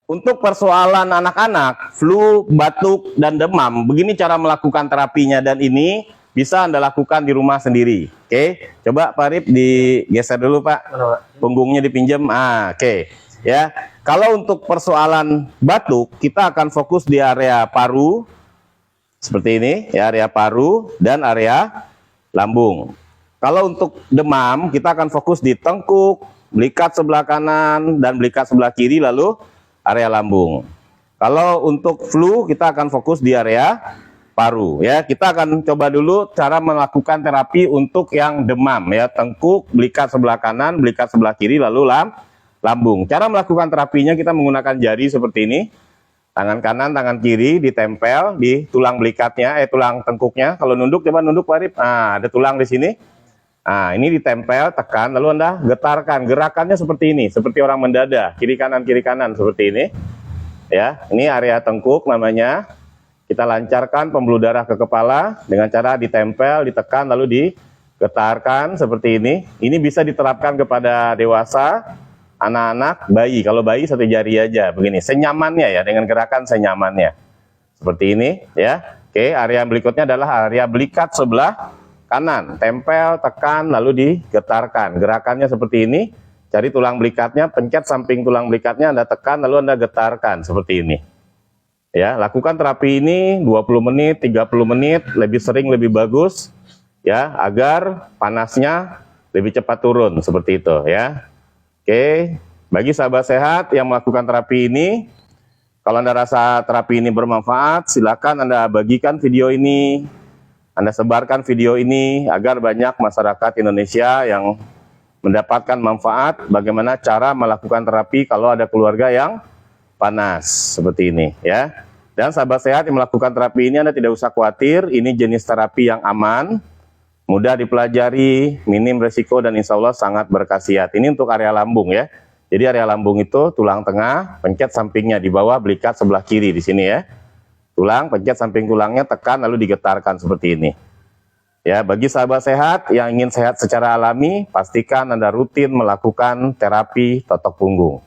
Untuk persoalan anak-anak, flu, batuk, dan demam, begini cara melakukan terapinya, dan ini bisa Anda lakukan di rumah sendiri. Oke, coba Pak Arif digeser dulu Pak, punggungnya dipinjam. Oke. Ya, kalau untuk persoalan batuk, kita akan fokus di area paru, seperti ini, ya, area paru dan area lambung. Kalau untuk demam, kita akan fokus di tengkuk, belikat sebelah kanan, dan belikat sebelah kiri, lalu area lambung. Kalau untuk flu, kita akan fokus di area paru. Ya, kita akan coba dulu cara melakukan terapi untuk yang demam, ya, tengkuk, belikat sebelah kanan, belikat sebelah kiri, lalu lambung. Cara melakukan terapinya kita menggunakan jari seperti ini. Tangan kanan, tangan kiri ditempel di tulang belikatnya, tulang tengkuknya. Kalau nunduk, coba nunduk Pak Arif. Ada tulang di sini. Ini ditempel, tekan, lalu Anda getarkan. Gerakannya seperti ini, seperti orang mendada, kiri kanan seperti ini. Ya, ini area tengkuk namanya. Kita lancarkan pembuluh darah ke kepala dengan cara ditempel, ditekan, lalu digetarkan seperti ini. Ini bisa diterapkan kepada dewasa, anak-anak, bayi. Kalau bayi satu jari aja, begini, senyamannya ya, dengan gerakan senyamannya. Seperti ini, ya. Oke, area berikutnya adalah area belikat sebelah kanan, tempel, tekan, lalu digetarkan. Gerakannya seperti ini. Cari tulang belikatnya, pencet samping tulang belikatnya, Anda tekan, lalu Anda getarkan seperti ini. Ya, lakukan terapi ini 20 menit, 30 menit, lebih sering lebih bagus, ya, agar panasnya lebih cepat turun seperti itu, ya. Oke, bagi sahabat sehat yang melakukan terapi ini, kalau Anda rasa terapi ini bermanfaat, silakan Anda bagikan video ini, Anda sebarkan video ini agar banyak masyarakat Indonesia yang mendapatkan manfaat bagaimana cara melakukan terapi kalau ada keluarga yang panas seperti ini, ya. Dan sahabat sehat yang melakukan terapi ini, Anda tidak usah khawatir, ini jenis terapi yang aman, mudah dipelajari, minim resiko, dan insya Allah sangat berkhasiat. Ini untuk area lambung, ya. Jadi area lambung itu tulang tengah, pencet sampingnya di bawah belikat sebelah kiri di sini, ya. Tulang, pencet samping tulangnya, tekan, lalu digetarkan seperti ini. Ya, bagi sahabat sehat yang ingin sehat secara alami, pastikan Anda rutin melakukan terapi totok punggung.